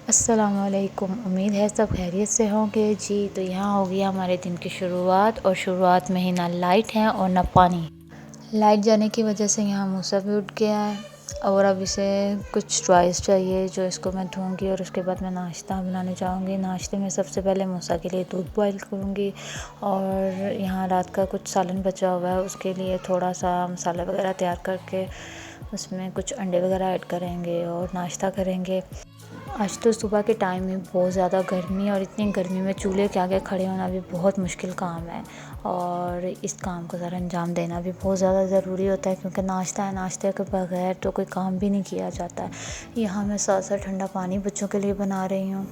अस्सलामुअलैकुम। उम्मीद है सब खैरियत से होंगे जी। तो यहाँ हो गया हमारे दिन की शुरुआत, और शुरुआत में ही ना लाइट है और ना पानी। लाइट जाने की वजह से यहाँ मूसा भी उठ गया है, और अब इसे कुछ च्वाइस चाहिए जो इसको मैं दूँगी, और उसके बाद मैं नाश्ता बनाने जाऊँगी। नाश्ते में सबसे पहले मूसा के लिए दूध बॉईल करूँगी, और यहाँ रात का कुछ सालन बचा हुआ है उसके लिए थोड़ा सा मसाला वगैरह तैयार करके उसमें कुछ अंडे वगैरह ऐड करेंगे और नाश्ता करेंगे। आज तो सुबह के टाइम में बहुत ज़्यादा गर्मी है, और इतनी गर्मी में चूल्हे के आगे खड़े होना भी बहुत मुश्किल काम है, और इस काम को ज़रा अंजाम देना भी बहुत ज़्यादा ज़रूरी होता है, क्योंकि नाश्ता है, नाश्ते के बगैर तो कोई काम भी नहीं किया जाता है। यहाँ मैं साथ साथ ठंडा पानी बच्चों के लिए बना रही हूँ।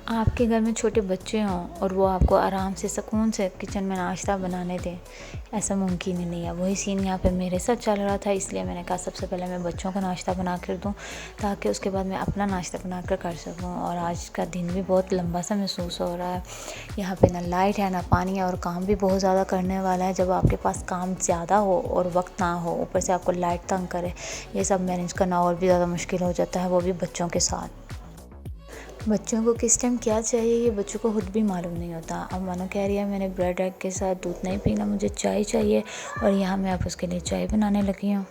आपके घर में छोटे बच्चे हों और वो आपको आराम से सुकून से किचन में नाश्ता बनाने दें, ऐसा मुमकिन ही नहीं है। वही सीन यहाँ पे मेरे साथ चल रहा था, इसलिए मैंने कहा सबसे पहले मैं बच्चों को नाश्ता बना कर दूँ, ताकि उसके बाद मैं अपना नाश्ता बना कर सकूँ। और आज का दिन भी बहुत लंबा सा महसूस हो रहा है। यहाँ पे ना लाइट है ना पानी है, और काम भी बहुत ज़्यादा करने वाला है। जब आपके पास काम ज़्यादा हो और वक्त ना हो, ऊपर से आपको लाइट तंग करे, ये सब मैनेज करना और भी ज़्यादा मुश्किल हो जाता है, वो भी बच्चों के साथ। बच्चों को किस टाइम क्या चाहिए ये बच्चों को खुद भी मालूम नहीं होता। अब मानो कह रही है मैंने ब्रेड एग के साथ दूध नहीं पीना, मुझे चाय चाहिए, और यहाँ मैं अब उसके लिए चाय बनाने लगी हूँ।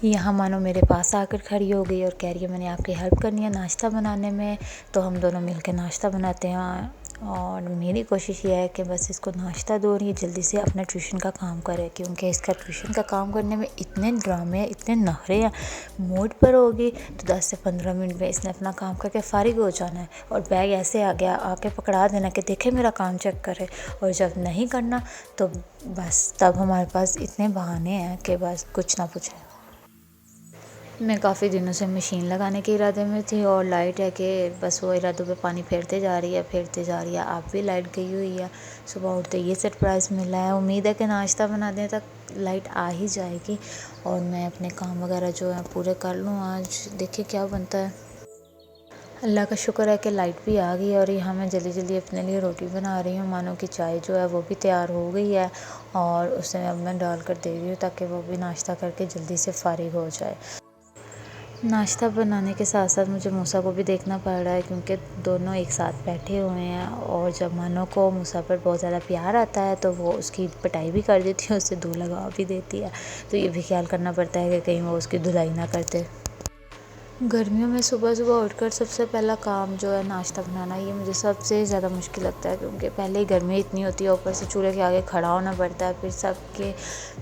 यहाँ मानो मेरे पास आकर खड़ी हो गई और कह रही है मैंने आपकी हेल्प करनी है नाश्ता बनाने में, तो हम दोनों मिलकर नाश्ता बनाते हैं। और मेरी कोशिश ये है कि बस इसको नाश्ता दो और ये जल्दी से अपना ट्यूशन का काम करे, क्योंकि इसका ट्यूशन का काम करने में इतने ड्रामे हैं, इतने नखरे हैं। मूड पर होगी तो 10 से 15 मिनट में इसने अपना काम करके फ़ारिग हो जाना है, और बैग ऐसे आ गया आके पकड़ा देना कि देखे मेरा काम चेक करे। और जब नहीं करना तो बस तब हमारे पास इतने बहाने हैं कि बस कुछ ना पूछें। मैं काफ़ी दिनों से मशीन लगाने के इरादे में थी, और लाइट है कि बस वो इरादों पे पानी फेरते जा रही है फेरते जा रही है। आप भी लाइट गई हुई है, सुबह उठते ये सरप्राइज़ मिला है। उम्मीद है कि नाश्ता बनाने तक लाइट आ ही जाएगी, और मैं अपने काम वगैरह जो है पूरे कर लूँ। आज देखिए क्या बनता है। अल्लाह का शुक्र है कि लाइट भी आ गई, और यहाँ मैं जल्दी जल्दी अपने लिए रोटी बना रही हूँ। मानो की चाय जो है वो भी तैयार हो गई है, और उसे अब मैं डाल कर दे रही हूँ ताकि वो भी नाश्ता करके जल्दी से फ़ारिग हो जाए। नाश्ता बनाने के साथ साथ मुझे मूसा को भी देखना पड़ रहा है, क्योंकि दोनों एक साथ बैठे हुए हैं, और जब मानो को मूसा पर बहुत ज़्यादा प्यार आता है तो वो उसकी पिटाई भी कर देती है, उससे दूर लगा भी देती है। तो ये भी ख्याल करना पड़ता है कि कहीं वो उसकी धुलाई ना करते। गर्मियों में सुबह सुबह उठकर सबसे पहला काम जो है नाश्ता बनाना, ये मुझे सबसे ज़्यादा मुश्किल लगता है, क्योंकि पहले ही गर्मी इतनी होती है, ऊपर से चूल्हे के आगे खड़ा होना पड़ता है, फिर सबके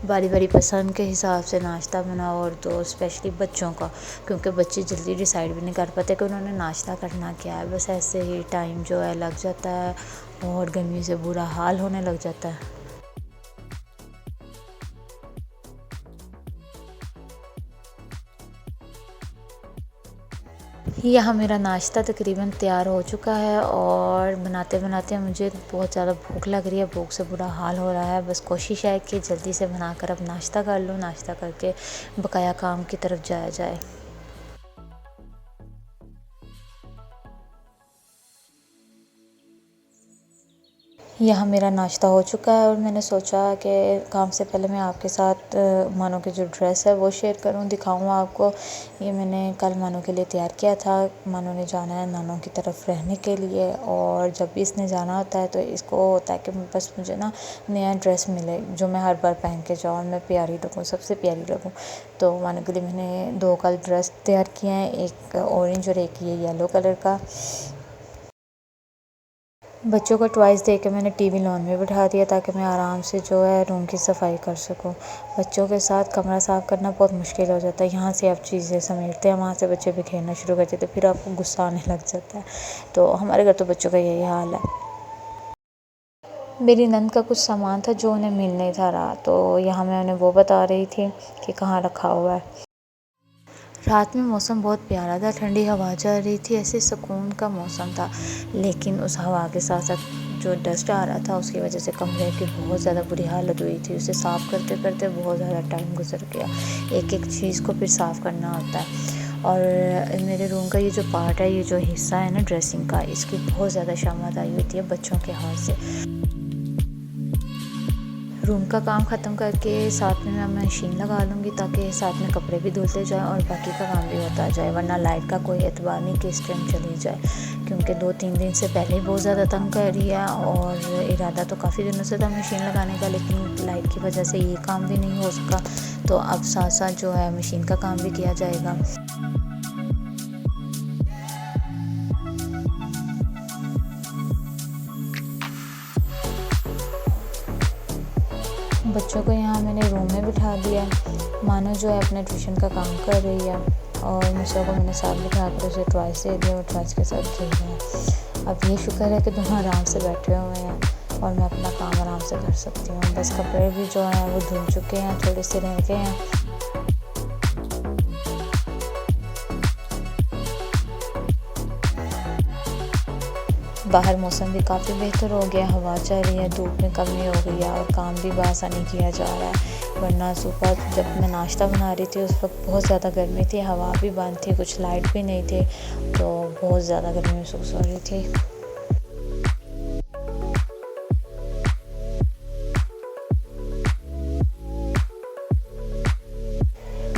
बारी बारी पसंद के हिसाब से नाश्ता बनाओ, और तो स्पेशली बच्चों का, क्योंकि बच्चे जल्दी डिसाइड भी नहीं कर पाते कि उन्होंने नाश्ता करना क्या है। बस ऐसे ही टाइम जो है लग जाता है, और गर्मी से बुरा हाल होने लग जाता है। यहाँ मेरा नाश्ता तकरीबन तैयार हो चुका है, और बनाते बनाते मुझे बहुत ज़्यादा भूख लग रही है, भूख से बुरा हाल हो रहा है। बस कोशिश है कि जल्दी से बनाकर अब नाश्ता कर लूँ, नाश्ता करके बकाया काम की तरफ जाया जाए। यहाँ मेरा नाश्ता हो चुका है, और मैंने सोचा कि काम से पहले मैं आपके साथ मानो की जो ड्रेस है वो शेयर करूँ, दिखाऊँ आपको। ये मैंने कल मानो के लिए तैयार किया था। मानो ने जाना है नानों की तरफ रहने के लिए, और जब भी इसने जाना होता है तो इसको होता है कि बस मुझे ना नया ड्रेस मिले जो मैं हर बार पहन के जाऊँ, मैं प्यारी लगूँ, सबसे प्यारी लगूँ। तो मानो के लिए मैंने 2 कल ड्रेस तैयार किए हैं, एक ऑरेंज और एक ये येलो कलर का। बच्चों का टॉयज़ देख के मैंने टीवी लॉन में बिठा दिया, ताकि मैं आराम से जो है रूम की सफाई कर सकूं। बच्चों के साथ कमरा साफ़ करना बहुत मुश्किल हो जाता है। यहाँ से आप चीज़ें समेटते हैं, वहाँ से बच्चे बिखेरना शुरू कर देते, फिर आपको गुस्सा आने लग जाता है। तो हमारे घर तो बच्चों का यही हाल है। मेरी नंद का कुछ सामान था जो उन्हें मिल नहीं था रहा, तो यहाँ मैं उन्हें वो बता रही थी कि कहाँ रखा हुआ है। रात में मौसम बहुत प्यारा था, ठंडी हवा चल रही थी, ऐसे सुकून का मौसम था। लेकिन उस हवा के साथ साथ जो डस्ट आ रहा था उसकी वजह से कमरे की बहुत ज़्यादा बुरी हालत हुई थी। उसे साफ़ करते करते बहुत ज़्यादा टाइम गुजर गया। एक एक चीज़ को फिर साफ़ करना होता है। और मेरे रूम का ये जो पार्ट है, ये जो हिस्सा है ना ड्रेसिंग का, इसकी बहुत ज़्यादा शामत आई हुई थी बच्चों के हाथ से। रूम का काम ख़त्म करके साथ में मैं मशीन लगा लूँगी ताकि साथ में कपड़े भी धुलते जाएँ और बाकी का काम भी होता जाए, वरना लाइट का कोई एतबार नहीं किस टाइम चली जाए, क्योंकि 2-3 दिन से पहले ही बहुत ज़्यादा तंग कर रही है और इरादा तो काफ़ी दिनों से था मशीन लगाने का, लेकिन लाइट की वजह से ये काम भी नहीं हो सका। तो अब साथ साथ जो है मशीन का काम भी किया जाएगा। बच्चों को यहाँ मैंने रूम में बिठा दिया, मानो जो है अपने ट्यूशन का काम कर रही है और मुझे को मैंने साथ बिठा कर उसे टॉयस दे दिया और टॉयस के साथ खेल रहे हैं। अब ये शुक्र है कि दोनों आराम से बैठे हुए हैं और मैं अपना काम आराम से कर सकती हूँ। बस कपड़े भी जो हैं वो धुल चुके हैं, थोड़े से रह गए हैं। बाहर मौसम भी काफ़ी बेहतर हो गया, हवा चल रही है, धूप में कमी हो गई है और काम भी बआसानी किया जा रहा है। वरना सुबह जब मैं नाश्ता बना रही थी उस वक्त बहुत ज़्यादा गर्मी थी, हवा भी बंद थी, कुछ लाइट भी नहीं थी, तो बहुत ज़्यादा गर्मी महसूस हो रही थी।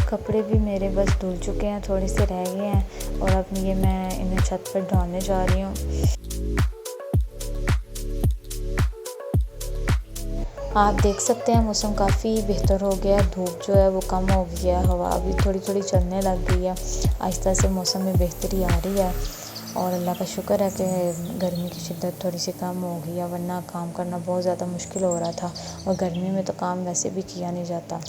कपड़े भी मेरे बस धुल चुके हैं, थोड़े से रह गए हैं और अब ये मैं इन्हें छत पर डालने जा रही हूँ। आप देख सकते हैं मौसम काफ़ी बेहतर हो गया, धूप जो है वो कम हो गया, हवा भी थोड़ी थोड़ी चलने लग गई है, आहिस्ता से मौसम में बेहतरी आ रही है और अल्लाह का शुक्र है कि गर्मी की शिद्दत थोड़ी सी कम हो गई है, वरना काम करना बहुत ज़्यादा मुश्किल हो रहा था और गर्मी में तो काम वैसे भी किया नहीं जाता।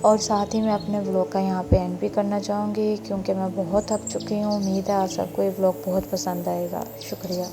और साथ ही मैं अपने व्लॉग का यहाँ पे एंड भी करना चाहूँगी क्योंकि मैं बहुत थक चुकी हूँ। उम्मीद है आप सबको ये व्लॉग बहुत पसंद आएगा। शुक्रिया।